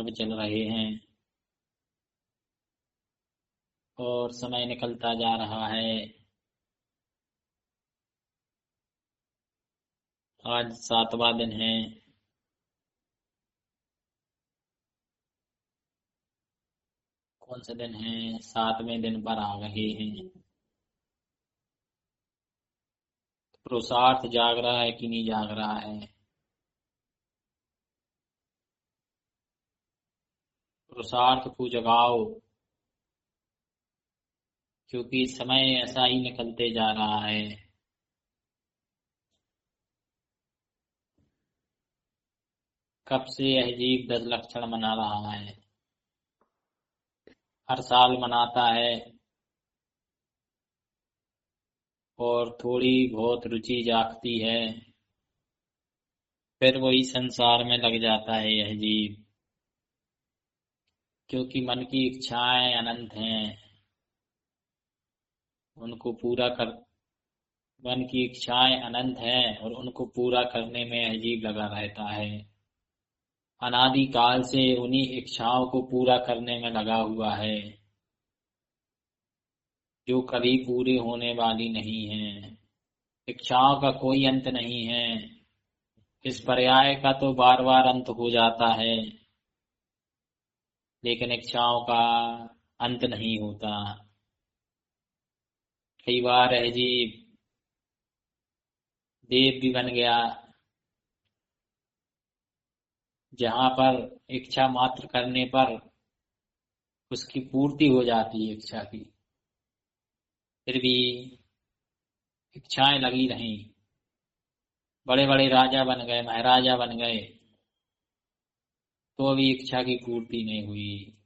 पर्व चल रहे हैं और समय निकलता जा रहा है। आज 7वां दिन है। कौन सा दिन है? 7वें दिन पर आ रहे हैं। पुरुषार्थ जाग रहा है कि नहीं जाग रहा है? पुरुषार्थ को जगाओ, क्योंकि समय ऐसा ही निकलते जा रहा है। कब से यह जीव 10 लक्षण मना रहा है, हर साल मनाता है और थोड़ी बहुत रुचि जागती है, फिर वही संसार में लग जाता है यह जीव। क्योंकि मन की इच्छाएं अनंत हैं, उनको पूरा कर मन की इच्छाएं अनंत हैं और उनको पूरा करने में यह जीव लगा रहता है। अनादि काल से उन्हीं इच्छाओं को पूरा करने में लगा हुआ है, जो कभी पूरी होने वाली नहीं है। इच्छाओं का कोई अंत नहीं है। इस पर्याय का तो बार बार अंत हो जाता है, लेकिन इच्छाओं का अंत नहीं होता। कई बार यह जीव देव भी बन गया, जहां पर इच्छा मात्र करने पर उसकी पूर्ति हो जाती है इच्छा की, फिर भी इच्छाएं लगी रहीं। बड़े बड़े राजा बन गए, महाराजा बन गए, तो अभी इच्छा की पूर्ति नहीं हुई।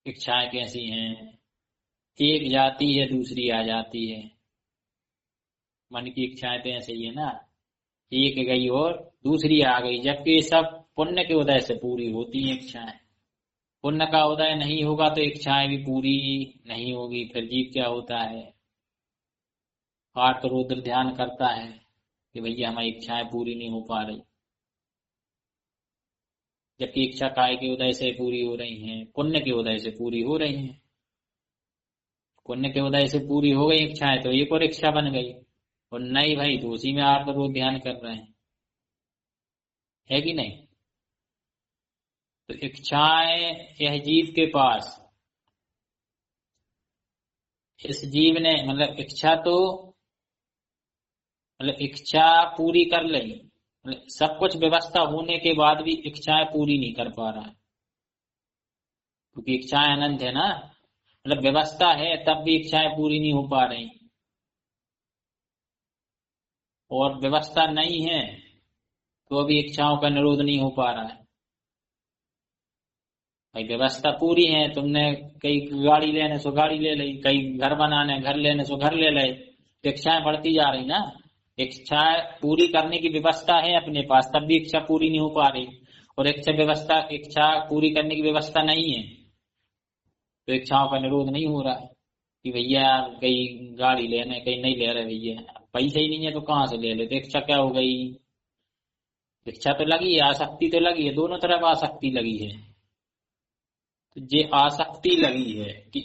इच्छाएं कैसी हैं? एक जाती है, दूसरी आ जाती है। मन की इच्छाएं तो ऐसे ही है ना, एक गई और दूसरी आ गई, जबकि ये सब पुण्य के उदय से पूरी होती हैं इच्छाएं। पुण्य का उदय नहीं होगा तो इच्छाएं भी पूरी नहीं होगी। फिर जीव क्या होता है? आर्त रुद्र ध्यान करता है कि भैया हमारी इच्छाएं पूरी नहीं हो पा रही, जबकि इच्छा काय के उदय से पूरी हो रही हैं? पुण्य के उदय से पूरी हो रही हैं। पुण्य के उदय से पूरी हो गई इच्छाएं तो एक और इच्छा बन गई, और नहीं भाई तो उसी में आर्त रुद्र ध्यान कर रहे हैं, है कि नहीं? तो इच्छाएं यह जीव के पास, इस जीव ने मतलब इच्छा तो मतलब इच्छा पूरी कर ली, मतलब सब कुछ व्यवस्था होने के बाद भी इच्छाएं पूरी नहीं कर पा रहा है, क्योंकि इच्छाएं अनंत है ना। मतलब व्यवस्था है तब भी इच्छाएं पूरी नहीं हो पा रही, और व्यवस्था नहीं है तो अभी इच्छाओं का निरोध नहीं हो पा रहा है। भाई व्यवस्था पूरी है, तुमने कई गाड़ी लेने सो गाड़ी ले ली, कई घर बनाने घर लेने सो घर ले ले, तो इच्छाएं बढ़ती जा रही ना। इच्छा पूरी करने की व्यवस्था है अपने पास, तब भी इच्छा पूरी नहीं हो पा रही, और इच्छा पूरी करने की व्यवस्था नहीं है तो इच्छाओं का निरोध नहीं हो रहा है। कि भैया कई गाड़ी लेने, कहीं नहीं ले रहे भैया, पैसे ही नहीं है तो कहाँ से ले ले, तो इच्छा क्या हो गई? इच्छा तो लगी है, आसक्ति तो लगी है, दोनों तरफ आसक्ति लगी है। तो ये आसक्ति लगी है कि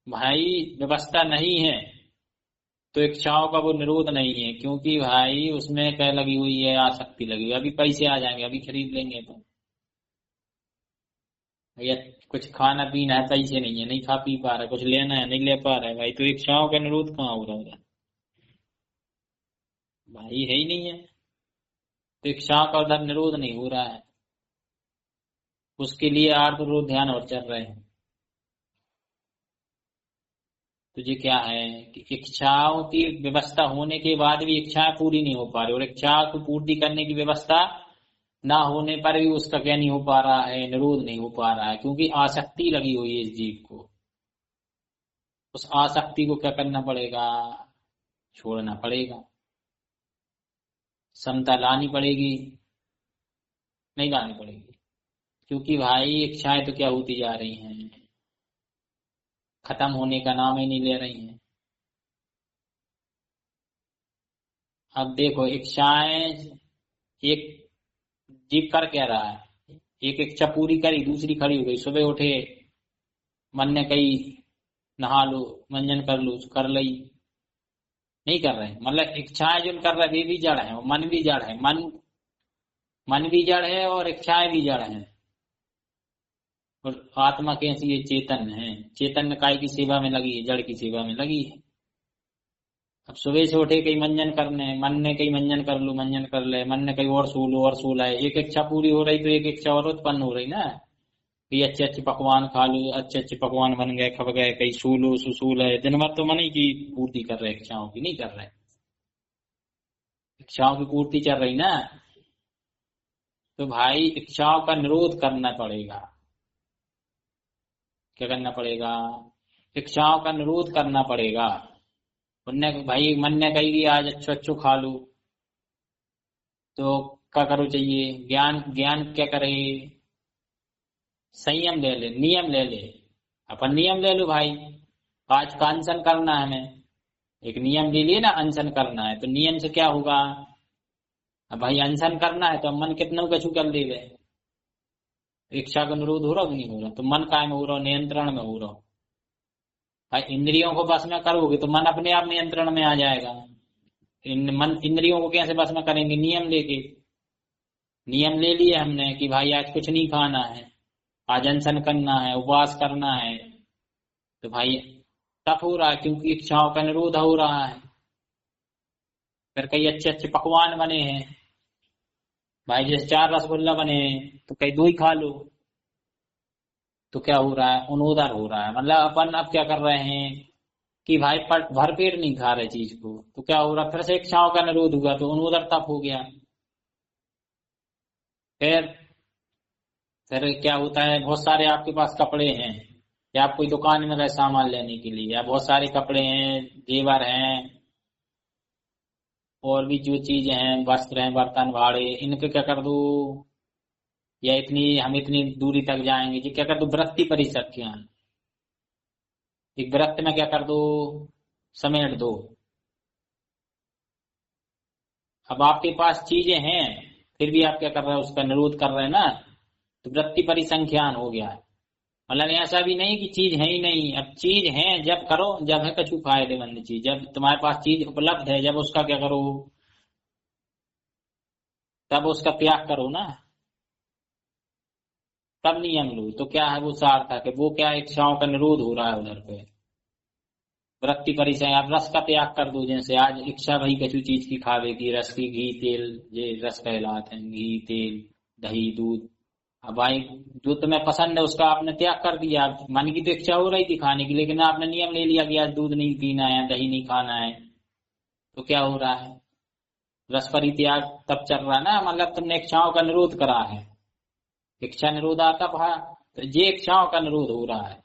भाई व्यवस्था नहीं है तो इच्छाओं का वो निरोध नहीं है, क्योंकि भाई उसमें क्या लगी हुई है? आसक्ति लगी हुई है। अभी पैसे आ जाएंगे, अभी खरीद लेंगे, तो भैया कुछ खाना पीना है, पैसे नहीं है, नहीं खा पी पा रहा, कुछ लेना है, नहीं ले पा रहा है भाई, तो इच्छाओं का निरोध कहाँ हो रहा है? भाई है ही नहीं है, तो इच्छाओं का उधर निरोध नहीं हो रहा है। उसके लिए आर्त रोध ध्यान और चल रहे हैं। तो ये क्या है कि इच्छाओं की व्यवस्था होने के बाद भी इच्छाएं पूरी नहीं हो पा रही, और इच्छा को पूर्ति करने की व्यवस्था ना होने पर भी उसका क्या नहीं हो पा रहा है? निरोध नहीं हो पा रहा है, क्योंकि आसक्ति लगी हुई है इस जीव को। उस आसक्ति को क्या करना पड़ेगा? छोड़ना पड़ेगा। समता लानी पड़ेगी, नहीं लानी पड़ेगी, क्योंकि भाई इच्छाएं तो क्या होती जा रही हैं? खत्म होने का नाम ही नहीं ले रही हैं। अब देखो इच्छाएं एक जीव कर क्या रहा है, एक इच्छा पूरी करी, दूसरी खड़ी हो गई। सुबह उठे, मन ने कही नहा लो, मंजन कर लो, कर लई, नहीं कर रहे। मतलब इच्छाएं जो कर रहे वे भी जड़ है, मन भी जड़ है। मन भी जड़ है और इच्छाएं भी जड़ है। और आत्मा कैसी ये चेतन है, चेतन काय की सेवा में लगी है, जड़ की सेवा में लगी है। अब सुबह से उठे कहीं मंजन करने, मन ने कहीं मंजन कर लो, मंजन कर ले, मन ने कहीं और सू लो और सू लाए। एक इच्छा पूरी हो रही तो एक इच्छा और उत्पन्न हो रही ना, कि अच्छे अच्छे पकवान खा लो, अच्छे अच्छे पकवान बन गए, खप गए, कहीं सू लो, सुसूल है। दिन भर तो मन ही की पूर्ति कर रहे, इच्छाओं की नहीं कर रहे। इच्छाओं की पूर्ति चल रही ना, तो भाई इच्छाओं का निरोध करना पड़ेगा। क्या करना पड़ेगा? इच्छाओं का निरोध करना पड़ेगा। उनने भाई मन ने कही कि आज अच्छो अच्छो खा लो, तो क्या करो चाहिए? ज्ञान, ज्ञान क्या करे? संयम ले ले, नियम ले ले। अपन नियम ले लो भाई, आज का अनशन करना है हमें, एक नियम ले लिए ना, अनशन करना है। तो नियम से क्या होगा? अब भाई अनशन करना है तो मन कितना कछु कर ले गए, इच्छा का निरोध हो रहा कि नहीं हो रहा? तो मन काय में हो रहा? नियंत्रण में हो रहा। भाई इंद्रियों को बस में करोगे तो मन अपने आप नियंत्रण में आ जाएगा। मन इंद्रियों को कैसे बस में करेंगे? नियम लेके। नियम ले लिए हमने कि भाई आज कुछ नहीं खाना है, आज अनशन करना है, उपवास करना है। तो भाई तप हो रहा है क्योंकि इच्छाओं का निरोध हो रहा है। फिर कई अच्छे अच्छे पकवान बने हैं भाई, जैसे 4 रसगुल्ला बने हैं तो कई 2 ही खा लो। तो क्या हो रहा है? उनोदर हो रहा है। मतलब अपन अब क्या कर रहे हैं कि भाई भर पेट नहीं खा रहे चीज को, तो क्या हो रहा है? फिर से इच्छाओं का निरोध हुआ तो उनोदर तप हो गया। फिर फिर क्या होता है? बहुत सारे आपके पास कपड़े हैं, या आप कोई दुकान में गए सामान लेने के लिए, या बहुत सारे कपड़े हैं, जेवर हैं, और भी जो चीजें हैं, वस्त्र हैं, बर्तन भाड़े, इनके क्या कर दो? या हम इतनी दूरी तक जाएंगे जी, क्या कर दो? वृत्ति परिसंख्या, एक वृत्त में क्या कर दो? समेट दो। अब आपके पास चीजें हैं, फिर भी आप क्या कर रहे हो? उसका निरोध कर रहे हैं ना, तो वृत्ति परिसंख्यान हो गया है। मतलब ऐसा भी नहीं कि चीज है ही नहीं। अब चीज है जब करो, जब है कछु फायदेमंद चीज, जब तुम्हारे पास चीज उपलब्ध है, जब उसका क्या करो? तब उसका त्याग करो ना, तब नियम लो। तो क्या है वो सार्थक है? वो क्या इच्छाओं का निरोध हो रहा है उधर पे। वृत्ति परिचय, आप रस का त्याग कर दो। जैसे आज इच्छा भाई कछु चीज की खावे की, रस की, घी तेल, ये रस कहलाते हैं, घी तेल दही दूध। अब भाई जो तुम्हें पसंद है उसका आपने त्याग कर दिया। मन की तो इच्छा हो रही थी खाने की, लेकिन आपने नियम ले लिया कि आज दूध नहीं पीना है, दही नहीं खाना है। तो क्या हो रहा है? रस परित्याग तब चल रहा है ना, मतलब तुमने इच्छाओं का निरोध करा है। इच्छा निरोध आता है, तो ये इच्छाओं का निरोध हो रहा है।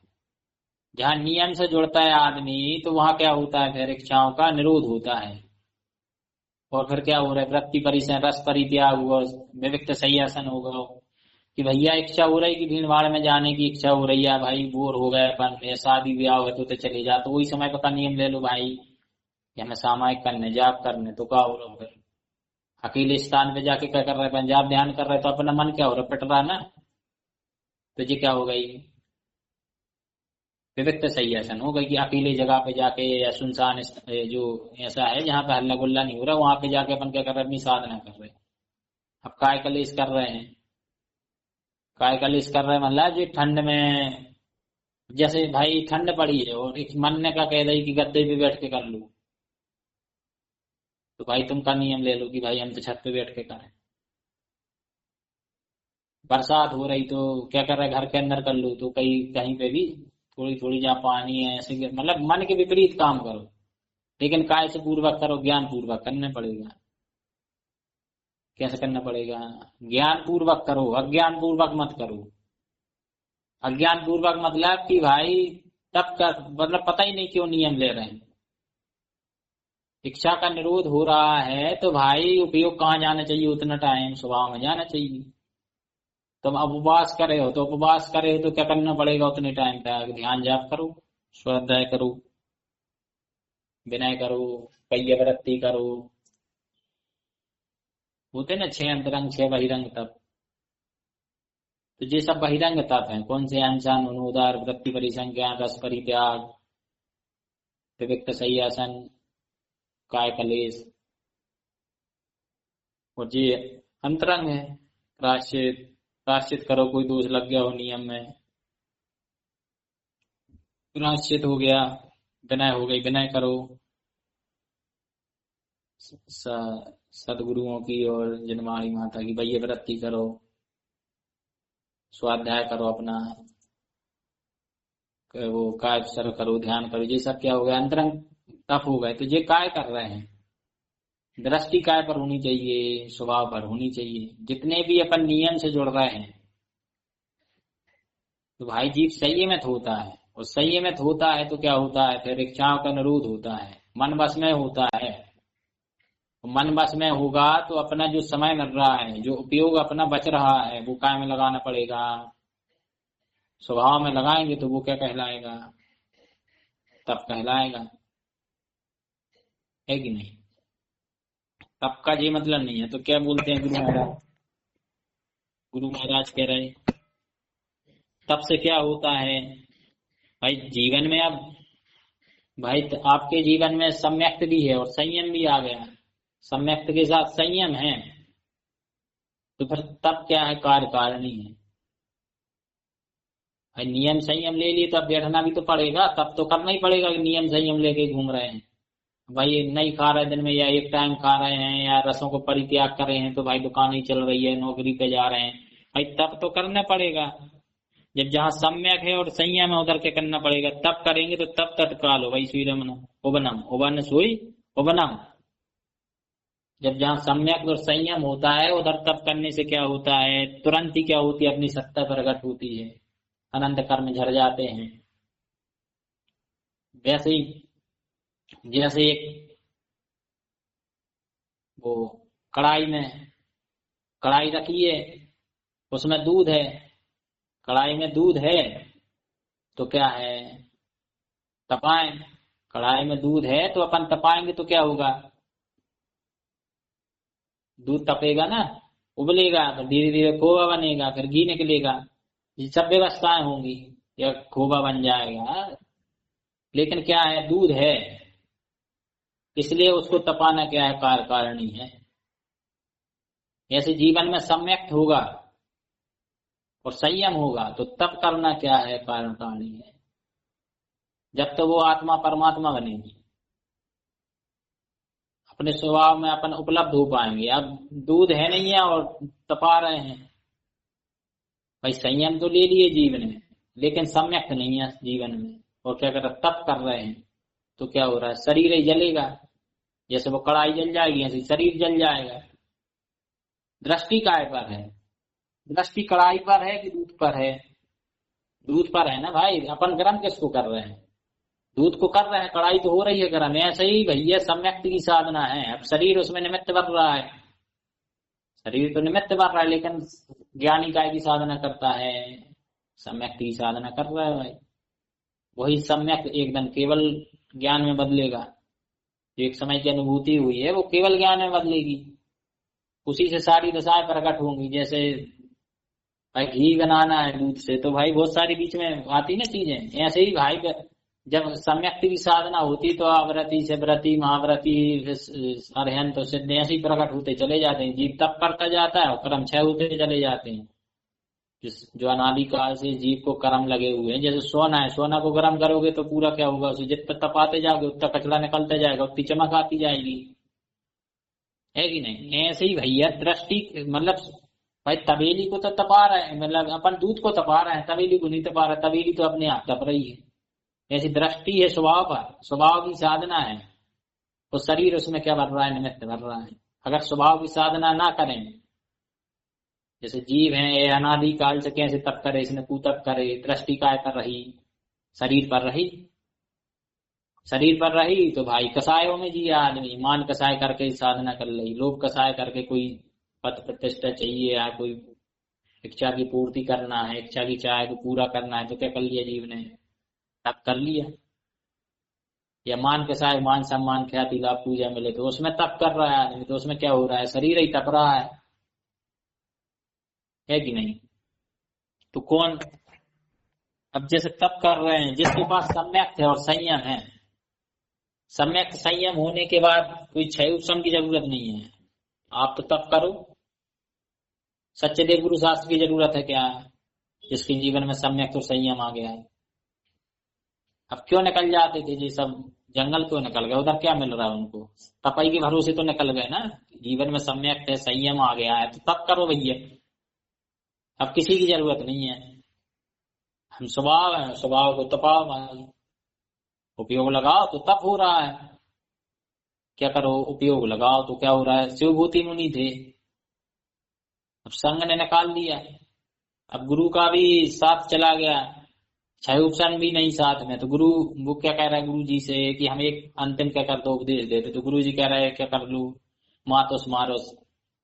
जहां नियम से जुड़ता है आदमी, तो वहां क्या होता है? फिर इच्छाओं का निरोध होता है। और फिर क्या हो रहा है? वृत्ति परिसर, रस परित्याग हुआ, विविक्त संयासन होगा। कि भैया इच्छा हो रही कि भीड़ भाड़ में जाने की इच्छा हो रही है, भाई बोर हो गए अपन, या शादी ब्याह हो तो चले जा, तो वही समय पता नियम ले लो भाई कि हमें सामायिक करने, जाप करने। तो क्या हो रहा है? फिर अकेले स्थान पे जाके क्या कर रहे हैं? पंजाब ध्यान कर रहे हैं, तो अपना मन क्या हो रहा है? पिट रहा है ना। तो ये क्या हो गई? विविक्त संयासन हो गई कि अकेले जगह पे जाके, या सुनसान जो ऐसा है जहाँ पे हल्ला गुल्ला नहीं हो रहा, वहां पे जाके अपन क्या कर रहे हैं? अपनी साधना कर रहे हैं। अब काय कलेश कर रहे हैं? काय कलेश कर रहे हैं मतलब जो ठंड में, जैसे भाई ठंड पड़ी है और एक मन ने क्या कह रही कि गद्दे पे बैठ के कर लो, तो भाई तुम का नियम ले लो कि भाई हम तो छत पे बैठ के करें। बरसात हो रही तो क्या कर रहे हैं? घर के अंदर कर लो। तो कहीं कहीं पे भी थोड़ी थोड़ी जहाँ पानी है ऐसे, मतलब मन के विपरीत काम करो, लेकिन काय से पूर्वक करो? ज्ञान पूर्वक करना पड़ेगा। कैसे करना पड़ेगा? ज्ञान पूर्वक करो, अज्ञान पूर्वक मत करो। अज्ञान पूर्वक मतलब कि भाई तब कर, मतलब पता ही नहीं क्यों नियम ले रहे हैं। इच्छा का निरोध हो रहा है तो भाई उपयोग कहाँ जाना चाहिए? उतना टाइम स्वभाव में जाना चाहिए। तुम अब उपवास करे हो, तो उपवास करे हो तो क्या करना पड़ेगा? उतने टाइम तक ध्यान जाप करो, स्वाध्याय करो, विनय करो, कैयवृत्ति करो। होते ना 6 अंतरंग 6 बहिरंग तप। तो ये सब बहिरंग तप हैं। कौन से? अनशन, अनुदार, वृत्ति परिसंख्या, रस परित्याग, विविक्त संयासन, काय कलेश। और ये अंतरंग है। प्रायश्चित, प्रायश्चित करो, कोई दोष लग गया हो नियम में, प्रायश्चित हो गया। विनय हो गई, विनय करो। सदगुरुओं की और जनवाणी माता की वैय वृत्ति करो, स्वाध्याय करो अपना, वो काय सर्व करो, ध्यान करो। ये सब क्या हो गया? अंतरंग तप हो गए। तो ये काय कर रहे हैं? दृष्टि काय पर होनी चाहिए? स्वभाव पर होनी चाहिए। जितने भी अपन नियम से जुड़ रहे हैं, तो भाई जीव संयमित होता है, और संयमित होता है तो क्या होता है? फिर इच्छाओं का निरोध होता है, मन बस में होता है। मन बस में होगा तो अपना जो समय मिल रहा है, जो उपयोग अपना बच रहा है, वो काय में लगाना पड़ेगा? स्वभाव में लगाएंगे तो वो क्या कहलाएगा? तप कहलाएगा। है कि नहीं? तप का ये मतलब नहीं है। तो क्या बोलते हैं गुरु महाराज? गुरु महाराज कह रहे तप से क्या होता है भाई जीवन में? अब भाई आपके जीवन में सम्यक्त भी है और संयम भी आ गया। सम्यक्त के साथ संयम है, तो फिर तब क्या है? कार्य कारिणी है भाई। नियम संयम ले लिए तो अब बैठना भी तो पड़ेगा, तब तो करना ही पड़ेगा कि नियम संयम लेके घूम रहे हैं भाई। नहीं खा रहे दिन में, या एक टाइम खा रहे हैं, या रसों को परित्याग कर रहे हैं, तो भाई दुकान ही चल रही है, नौकरी पे जा रहे हैं भाई, तब तो करना पड़ेगा। जब जहाँ सम्यक है और संयम है उधर के करना पड़ेगा। तब करेंगे तो तब तत्काल हो भाई। श्रीरमन उबनम उबन सुई उबनम। जब जहाँ सम्यक और संयम होता है उधर तब करने से क्या होता है? तुरंत ही क्या होती है? अपनी सत्ता प्रकट होती है, अनंत कर्म झड़ जाते हैं। वैसे ही जैसे एक वो कढ़ाई में, कढ़ाई रखी है, उसमें दूध है, कढ़ाई में दूध है, तो क्या है? तपाएं। कढ़ाई में दूध है तो अपन तपाएंगे तो क्या होगा? दूध तपेगा ना, उबलेगा, फिर धीरे धीरे खोआ बनेगा, फिर घी निकलेगा। ये सब व्यवस्थाएं होंगी, या खोबा बन जाएगा। लेकिन क्या है? दूध है, इसलिए उसको तपाना क्या है? कार्य कारिणी है। ऐसे जीवन में सम्यक्त होगा और संयम होगा तो तब करना क्या है? कारण कारिणी है। जब तो वो आत्मा परमात्मा बनेगी, अपने स्वभाव में अपन उपलब्ध हो पाएंगे। अब दूध है नहीं है और तपा रहे हैं भाई। संयम तो ले लिए जीवन में, लेकिन सम्यक्त नहीं है जीवन में, और क्या कर रहे? तप कर रहे हैं, तो क्या हो रहा है? शरीर ही जलेगा। जैसे वो कढ़ाई जल जाएगी, ऐसे शरीर जल जाएगा। दृष्टि काय पर है? दृष्टि कढ़ाई पर है कि दूध पर है? दूध पर है ना भाई। अपन गर्म किसको कर रहे हैं? दूध को कर रहे हैं। कढ़ाई तो हो रही है गर्म। ऐसे ही भैया सम्यक्त की साधना है। अब शरीर उसमें निमित्त बन रहा है, शरीर तो निमित्त बन रहा है, लेकिन ज्ञानी काय की साधना करता है? सम्यक्त की साधना कर रहा है भाई। वही सम्यक्त एकदम केवल ज्ञान में बदलेगा। जो एक समय की अनुभूति हुई है वो केवल ज्ञान में बदलेगी। उसी से सारी दशाएं प्रकट होंगी। जैसे भाई घी बनाना है दूध से, तो भाई बहुत सारी बीच में आती ना चीजें। ऐसे ही भाई जब सम्यक्त की साधना होती तो आवृत्ति से व्रति, महाव्रति, अरहंत तो सिद्ध ऐसे ही प्रकट होते चले जाते हैं। जीव तब करता जाता है और कर्म क्षय होते चले जाते हैं। जो अनादि काल से जीव को कर्म लगे हुए हैं। जैसे सोना है, सोना को गर्म करोगे तो पूरा क्या होगा? उसे जितना तपाते जाओगे उतना कचरा निकलता जाएगा, उतनी चमक आती जाएगी। है कि नहीं? ऐसे ही भैया दृष्टि, मतलब भाई तबेली को तो तपा रहे हैं, मतलब अपन दूध को तपा रहे हैं, तबेली को नहीं तपा रहे। तबेली तो अपने आप तप रही है। ऐसी दृष्टि है स्वभाव पर, स्वभाव की साधना है। तो शरीर उसमें क्या बन रहा है? निमित्त बन रहा है। अगर स्वभाव की साधना ना करें, जैसे जीव है, ये अनादि काल से कैसे तप करे, इसने कुतप करे, दृष्टि काय पर रही? शरीर पर रही। शरीर पर रही तो भाई कसायों में जिया आदमी, मान कसाय करके साधना कर ली, लोभ कसाय करके कोई पद प्रतिष्ठा चाहिए, या कोई इच्छा की पूर्ति करना है, इच्छा की चाह को पूरा करना है, तो क्या कर लिया जीव ने? तप कर लिया। या मान के साथ मान सम्मान ख्याति लाभ पूजा मिले तो उसमें तप कर रहा है आदमी, तो उसमें क्या हो रहा है, शरीर ही तप रहा है कि नहीं। तो कौन, अब जैसे तप कर रहे हैं जिसके पास सम्यक है और संयम है, सम्यक संयम होने के बाद कोई क्षय उपशम की जरूरत नहीं है, आप तो तप करो। सच्चे देव गुरु शास्त्र की जरूरत है क्या, जिसके जीवन में सम्यक तो संयम आ गया है। अब क्यों निकल जाते थे जी सब, जंगल क्यों निकल गए, उधर क्या मिल रहा है उनको, तपाई के भरोसे तो निकल गए ना। जीवन में सम्यक है, संयम आ गया है तो तप करो भैया, अब किसी की जरूरत नहीं है। हम स्वभाव है, स्वभाव को तपाओ भाई, उपयोग लगाओ तो तप हो रहा है। क्या करो, उपयोग लगाओ तो क्या हो रहा है। शिवभूति मुनि थे, अब संग ने निकाल दिया, अब गुरु का भी साथ चला गया, क्षय उपशन भी नहीं साथ में, तो गुरु वो क्या कह रहा है गुरु जी से कि हम एक अंतिम क्या कर दो उपदेश देते, तो गुरु जी कह रहे हैं क्या कर लू, मातोस मारोस,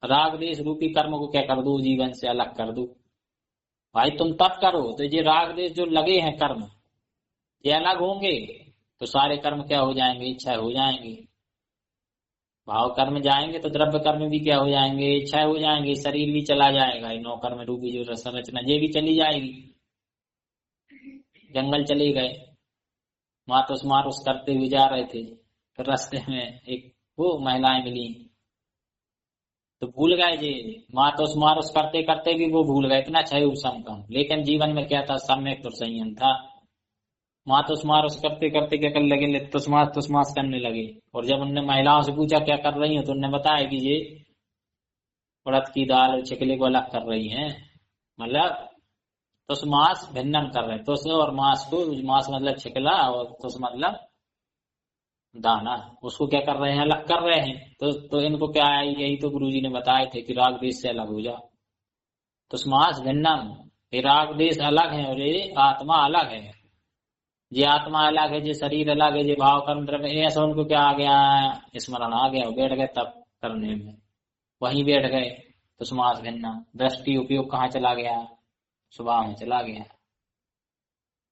राग देश रूपी कर्म को क्या कर दो, जीवन से अलग कर दो। भाई तुम तब करो तो ये राग देश जो लगे हैं कर्म ये अलग होंगे, तो सारे कर्म क्या हो जाएंगे, इच्छा हो जाएंगे। भाव कर्म जाएंगे तो द्रव्य कर्म भी क्या हो जाएंगे, इच्छा हो जाएंगे, शरीर भी चला जाएगा, नौ कर्म रूपी जो संरचना ये भी चली जाएगी। जंगल चले गए, मातोस मारोस करते हुए जा रहे थे, फिर रास्ते में एक वो महिलाएं मिली तो भूल गए जी, मातोस मारोस करते करते भी वो भूल गए, इतना क्षय उपशम कम, लेकिन जीवन में क्या था, सम्यक और संयम था। मातोस मारोस करते करते क्या करने लगे, तुसमास तुसमास करने लगे। और जब उनने महिलाओं से पूछा क्या कर रही हो, तो उन्होंने बताया कि ये उड़द की दाल और छिकले को अलग कर रही हैं, मतलब तुसमास भिन्नन कर रहे हैं, तुस और मास को, मास मतलब छिकला और तुस मतलब दाना, उसको क्या कर रहे हैं, अलग कर रहे हैं। तो इनको क्या है, यही तो गुरुजी ने बताए थे कि राग देश से अलग हो जा, तुसमास भिन्नम, ये राग देश अलग है और ये आत्मा अलग है। ये आत्मा अलग है, ये शरीर अलग है, ये भाव कर्म द्रव्य, ऐसा उनको क्या आ गया, स्मरण आ गया, बैठ गए तब करने में, वहीं बैठ गए। तुसमास भिन्नम, दृष्टि उपयोग कहाँ चला गया, स्वभाव में चला गया।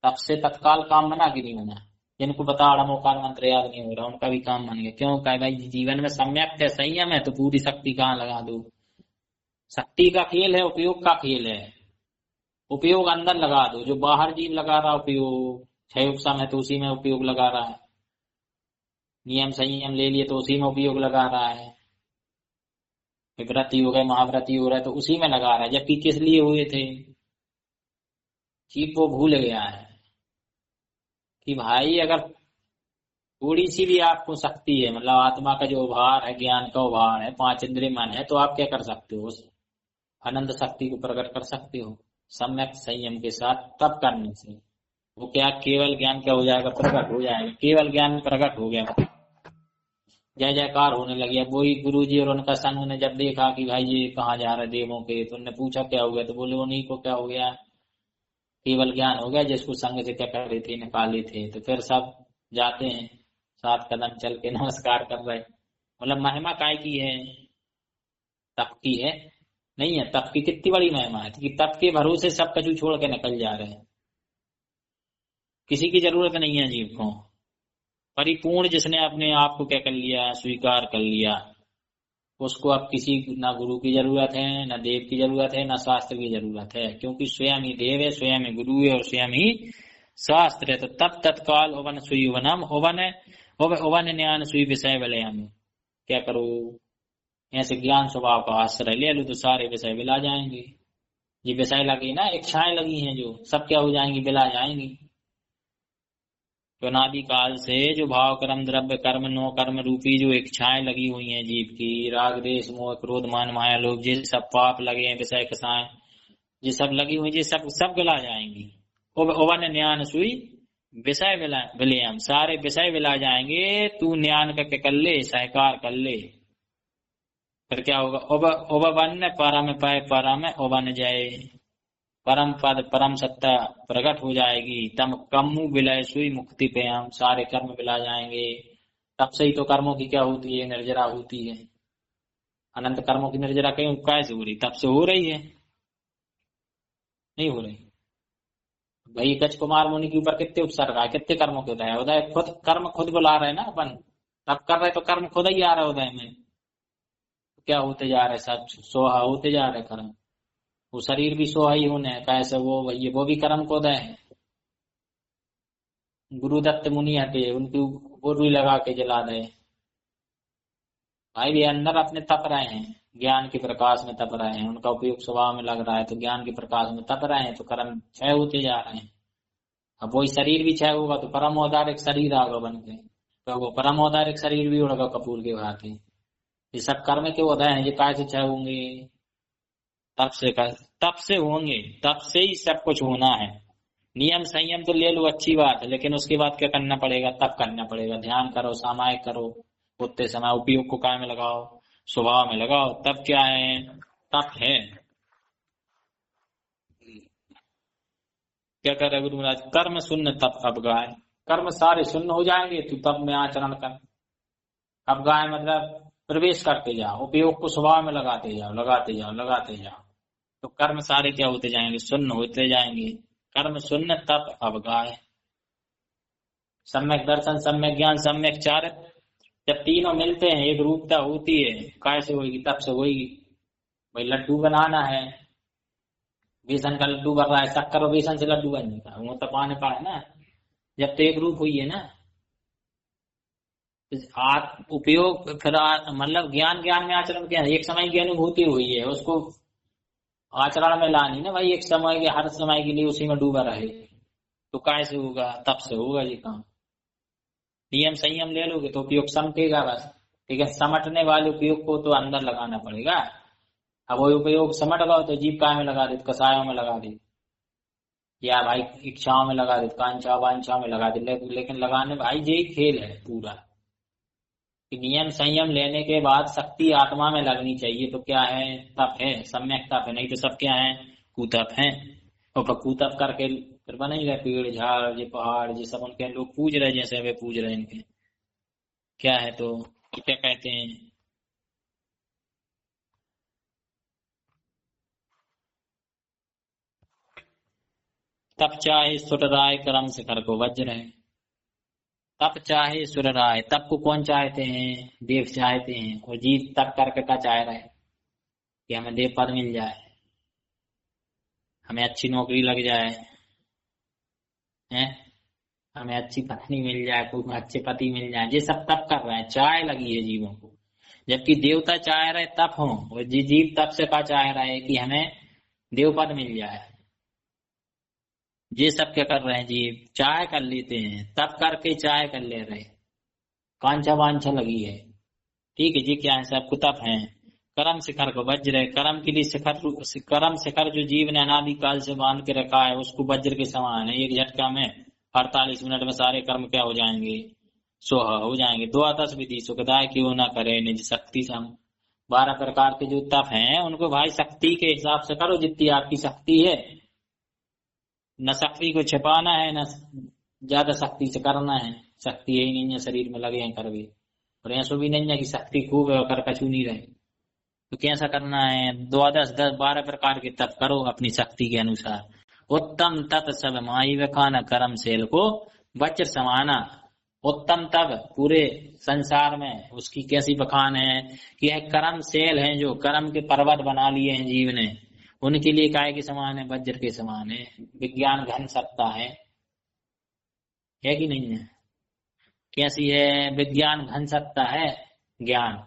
तब से तत्काल काम बना कि नहीं बना, जिनको बता अड़मोकार मंत्र याद नहीं हो रहा उनका भी काम बन गया। क्यों कहे भाई जीवन में सम्यक है, संयम है, तो पूरी शक्ति कहाँ लगा दो। शक्ति का खेल है, उपयोग का खेल है। उपयोग अंदर लगा दो, जो बाहर जीव लगा रहा उपयोग, क्षय उपशम है तो उसी में उपयोग लगा रहा है, नियम संयम ले लिए तो उसी में उपयोग लगा रहा है, विव्रती हो गए महाव्रती हो रहा है तो उसी में लगा रहा है, जबकि किस लिए हुए थे, जीव वो भूल गया है कि भाई अगर थोड़ी सी भी आपको शक्ति है, मतलब आत्मा का जो उभार है, ज्ञान का उभार है, पांच इंद्रिय मन है, तो आप क्या कर सकते हो, उस अनंत शक्ति को प्रकट कर सकते हो सम्यक संयम के साथ। तब करने से वो क्या, केवल ज्ञान क्या हो जाएगा, प्रकट हो जाएगा, केवल ज्ञान प्रकट हो गया, जय जयकार होने लगी। अब वही गुरु जी और उनका संग ने जब देखा कि भाई ये कहाँ जा रहे देवों के, तो उन्होंने पूछा क्या हो गया, तो बोले उन्हीं को क्या हो गया, केवल ज्ञान हो गया, जिसको संग से क्या कर रहे थे, निकाले थे। तो फिर सब जाते हैं 7 कदम चल के नमस्कार कर रहे, मतलब महिमा काय की है, तप की है, नहीं है तप की कितनी बड़ी महिमा है कि तप के भरोसे सब कछु छोड़ के निकल जा रहे हैं, किसी की जरूरत नहीं है जीव को। परिपूर्ण जिसने अपने आप को क्या कर लिया, स्वीकार कर लिया, उसको अब किसी ना गुरु की जरूरत है, ना देव की जरूरत है, ना शास्त्र की जरूरत है, क्योंकि स्वयं ही देव है, स्वयं ही गुरु है और स्वयं ही शास्त्र है। तो तब तत्काल ओवन सुई वनम ओवन ज्ञान सुई विषय विलयम, क्या करो, ऐसे ज्ञान स्वभाव का आश्रय ले लो तो सारे विषय विला जाएंगे। ये विषय लगी ना, इच्छाएं लगी हैं जो, सब क्या हो जाएंगी, विला जाएंगी। तो अनादि काल से जो भाव कर्म द्रव्य कर्म नौ कर्म रूपी जो इच्छाएं लगी हुई हैं जीव की, राग देश मोह क्रोध मान माया लोभ, ये सब पाप लगे हैं, विषय कसाएं ये सब लगी हुई, ये सब सब गला जाएंगी। ओवन न्यान सुई विषय विलयम, सारे विषय विला जाएंगे, तू न्यान करके कर ले, सहकार कर ले, फिर क्या होगा, ओवन परम पाए परम ओवन जाए, परम पद परम सत्ता प्रकट हो जाएगी। तम कम्मु विलय सुई मुक्ति पे, हम सारे कर्म विला जाएंगे। तब से ही तो कर्मों की क्या होती है, निर्जरा होती है। अनंत कर्मों की निर्जरा कहीं कैसे हो रही, तब से हो रही है, नहीं हो रही। भाई गज कुमार मुनि के ऊपर कितने उपसर्ग आए, कितने कर्मों के उदय, उदय खुद कर्म खुद बुला रहे हैं ना अपन, तब कर रहे तो कर्म खुद ही आ रहा है उदय में। क्या होते जा रहे सब सोहा होते जा रहे कर्म। वो शरीर भी सोहा ही होने है, कैसे वो भी कर्म को उदय है। गुरुदत्त मुनि हटे, उनकी वो रुई लगा के जला दे। भाई भी अंदर अपने तप रहे हैं, ज्ञान के प्रकाश में तप रहे हैं, उनका उपयोग स्वभाव में लग रहा है तो ज्ञान के प्रकाश में तप रहे हैं, तो कर्म क्षय होते जा रहे हैं। अब वही शरीर भी क्षय होगा तो परम औदारिक शरीर आगा बन के, तो वो परम औदारिक शरीर भी उड़ेगा कपूर के भांति। ये सब कर्म के उदय हैं, ये काय से क्षय होंगे? तप से तप से होंगे, तप से ही सब कुछ होना है। नियम संयम तो ले लो अच्छी बात है, लेकिन उसके बाद क्या करना पड़ेगा? तप करना पड़ेगा, ध्यान करो, सामायिक करो, उतने समय उपयोग को काय में लगाओ, स्वभाव में लगाओ, तब क्या है? तप है। क्या कर रहे गुरु महाराज? कर्म शून्य तप अवगाय, कर्म सारे शून्य हो जाएंगे तो तप में आचरण कर। अवगाय मतलब प्रवेश करते जाओ, उपयोग को स्वभाव में लगाते जाओ, लगाते जाओ, लगाते जाओ, तो कर्म सारे क्या होते जाएंगे? शून्य होते जाएंगे। कर्म शून्य तप अवगाय। सम्यक दर्शन, सम्यक ज्ञान, सम्यक चारित्र, जब तीनों मिलते हैं एक रूपता होती है, कैसे होगी? तब से होगी। भाई लड्डू बनाना है, बेसन का लड्डू बन रहा है, शक्कर और बेसन से लड्डू बन जाता है, वो तो पाने पा है ना, जब तो एक रूप हुई है ना। उपयोग फिर मतलब ज्ञान, ज्ञान में आचरण क्या है? एक समय की अनुभूति हुई है, उसको आचरण में लानी ना भाई, एक समय के हर समय के लिए उसी में डूबा रहे तो कैसे होगा? तब से होगा ये काम। नियम संयम ले लोगे तो उपयोग समटेगा बस, ठीक है। समटने वाले उपयोग को तो अंदर लगाना पड़ेगा। अब वो उपयोग समट गया तो जीव काय में लगा दे, कसायों में लगा दे, या भाई इच्छाओं में लगा दे, कांक्षा वांछाओं में लगा दे, लेकिन लगाने भाई यही खेल है पूरा। कि नियम संयम लेने के बाद शक्ति आत्मा में लगनी चाहिए, तो क्या है? तप है, सम्यक तप है, नहीं तो सब क्या है? कुतप है। और कुतप करके फिर बनेगा पेड़ झाड़, ये पहाड़, ये सब उनके लोग पूज रहे, जैसे वे पूज रहे इनके क्या है, तो क्या कहते हैं? तप चाहे सुर राय कर्म शिखर को वज्र है। तप चाहे सुर राय, तप को कौन चाहते हैं? देव चाहते हैं, और जीव तप करके क्या चाह रहे हैं? कि हमें देव पद मिल जाए, हमें अच्छी नौकरी लग जाए, हैं, हमें अच्छी पत्नी मिल जाए, कोई अच्छे पति मिल जाए, ये सब तप कर रहे हैं, चाय लगी है जीवों को। जबकि देवता चाह रहे तप हो, और जीव तप से क्या चाह रहा है? कि हमें देव पद मिल जाए। ये सब क्या कर रहे हैं? जीव चाय कर लेते हैं, तप करके चाय कर ले रहे, कांचा वांछा लगी है, ठीक है जी। क्या है? सब कुतप है। कर्म शिखर को वज्र है, कर्म के लिए शिखर, कर्म शिखर जो जीव ने अनादि काल से बांध के रखा है, उसको वज्र के समान है। एक झटका में 48 मिनट में सारे कर्म क्या हो जाएंगे? सोह हो जाएंगे। द्वादश विधि सुखदाय क्यों ना करे निज शक्ति सम। 12 प्रकार के जो तप हैं उनको भाई शक्ति के हिसाब से करो, जितनी आपकी शक्ति है। न शक्ति को छिपाना है, न ज्यादा शक्ति से करना है। शक्ति यही नहीं है, शरीर में लगे हैं कर भी, और ऐसा भी नहीं है कि शक्ति खूब है और कर कछू नहीं रहे। तो कैसा करना है? 12 प्रकार के तप करो अपनी शक्ति के अनुसार। उत्तम तत् सब माई वखाना कर्म सेल को वज्र समाना। उत्तम तप पूरे संसार में उसकी कैसी बखान है कि यह कर्म सेल है, जो कर्म के पर्वत बना लिए हैं जीव ने, उनके लिए काय के समान है? वज्र के समान है। विज्ञान घन सत्ता है कि नहीं है? कैसी है? विज्ञान घन सत्ता है। ज्ञान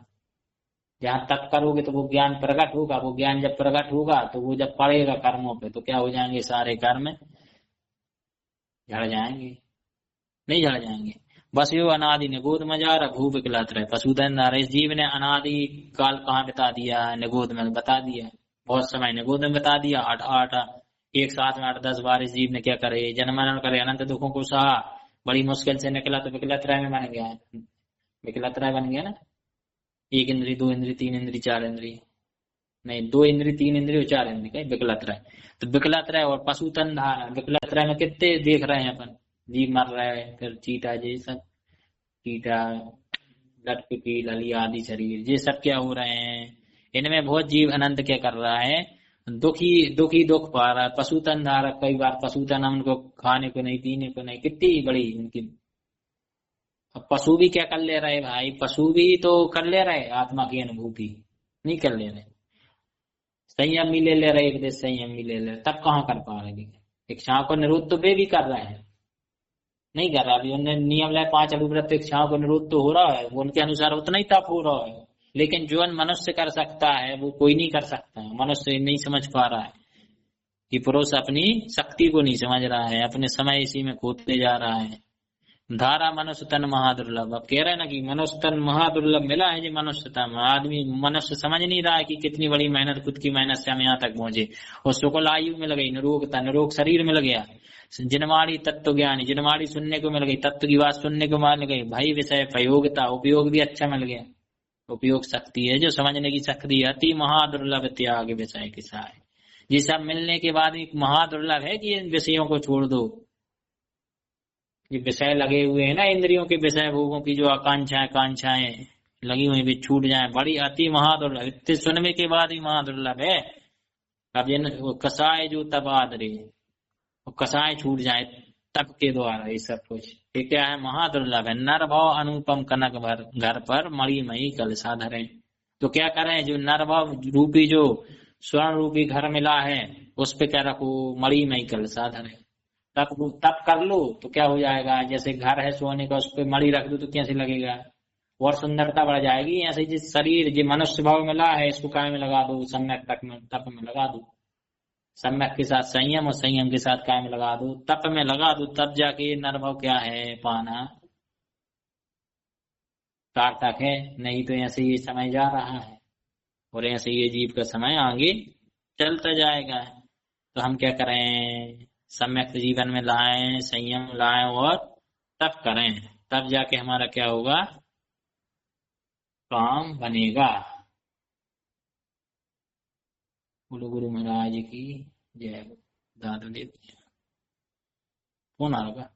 जहां तक करोगे तो वो ज्ञान प्रकट होगा, वो ज्ञान जब प्रकट होगा तो वो जब पड़ेगा कर्मों पे तो क्या हो जाएंगे? सारे कर्म झड़ जाएंगे, नहीं झड़ जाएंगे। बस यो अनादि निगोद मजार भू विकलत रहे पशुधन नारे। इस जीव ने अनादि काल कहाँ बिता दिया? निगोद में बता दिया, बहुत समय निगोद में बता दिया। आठ एक साथ में 8-10 बार इस जीव ने क्या करे? जन्म मरण करे, अनंत दुखों को सहा, बड़ी मुश्किल से निकला तो विकलत राय में बन गया। विकलत राय बन गया ना, 1 इंद्री 2 इंद्री 3 इंद्री 4 इंद्री, नहीं 2 इंद्री 3 इंद्री और 4 इंद्री का विकलत राय। तो विकलत राय और पशु तन धारण, विकलत राय में कितने देख रहे हैं अपन? जीव मर रहा है, फिर चीटा, ये सब चीटा, लटपटी लली आदि शरीर, ये सब क्या हो रहे हैं? इनमें बहुत जीव अनंत क्या कर रहा है? दुखी दुखी दुख पा रहा है, पशुतन धारक, कई बार पशुतन हम उनको खाने को नहीं, पीने को नहीं, कितनी बड़ी उनकी। अब पशु भी क्या कर ले रहे भाई, पशु भी तो कर ले रहे आत्मा की अनुभूति, नहीं कर ले रहे। संयम भी ले रहे, एक देश संयम भी ले रहे, तब कहाँ कर पा रहे। इच्छाओं को निरोध तो वे भी कर रहे हैं, नहीं कर रहा। अभी उन्होंने नियम लाए 5 अणुव्रत, इच्छाओं को निरोध तो हो रहा है, वो उनके अनुसार उतना ही तप हो रहा है। लेकिन जो मनुष्य कर सकता है वो कोई नहीं कर सकता है। मनुष्य नहीं समझ पा रहा है कि पुरुष अपनी शक्ति को नहीं समझ रहा है, अपने समय इसी में खोते जा रहा है। धारा मनुष्य तन महादुर्लभ। अब कह रहे हैं ना कि मनुष्य तन महादुर्लभ मिला है जी मनुष्य तन। आदमी मनुष्य समझ नहीं रहा है कि कितनी बड़ी मेहनत, खुद की मेहनत से हम यहाँ तक पहुंचे। और सुकल आयु मिल गई, निरोगता, निरोग शरीर मिल गया, जिनवाड़ी तत्व ज्ञानी, जिनवाड़ी सुनने को मिल गई, तत्व की बात सुनने को मिल गई भाई। विषय प्रयोगता, उपयोग भी अच्छा मिल गया। उपयोग शक्ति है जो समझने की शक्ति है, अति महादुर्लभ त्याग विषय के साथ। ये सब मिलने के बाद एक महादुर्लभ है कि इन विषयों को छोड़ दो। ये विषय लगे हुए हैं ना, इंद्रियों के विषय भोगों की जो आकांक्षाएं कांक्षाएं लगी हुई भी छूट जाए, बड़ी अति महादुर्लभ। इतने सुनने के बाद ही महादुर्लभ है। अब ये कसाय जो तबाद रे, कसाय छूट जाए तप के द्वारा, ये सब कुछ ये क्या है, महादुर्लभ है। नर भाव अनुपम कनक भर, घर पर मणिमयी कलशा धरे। तो क्या करें, जो नर भाव रूपी जो स्वर्ण रूपी घर मिला है उस पे क्या रखो, मणिमयी कलशा धरे। तप कर लो तो क्या हो जाएगा, जैसे घर है सोने का, उस पे मणि रख दो तो कैसे लगेगा, और सुंदरता बढ़ जाएगी। ऐसे जिस शरीर जो मनुष्य भाव मिला है इसको काय में लगा दो, सम्यक तप में लगा दो। सम्यक के साथ संयम और संयम के साथ काय में लगा दो, तप में लगा दो, तब जाके नरभाव क्या है पाना सार्थक है। नहीं तो ऐसे ये समय जा रहा है और ऐसे ये जीव का समय आगे चलता जाएगा। तो हम क्या करें, सम्यक जीवन में लाएं, संयम लाएं और तप करें, तब जाके हमारा क्या होगा, काम बनेगा। बोलो गुरु महाराज की जय। दादा देव कौन आ रहा।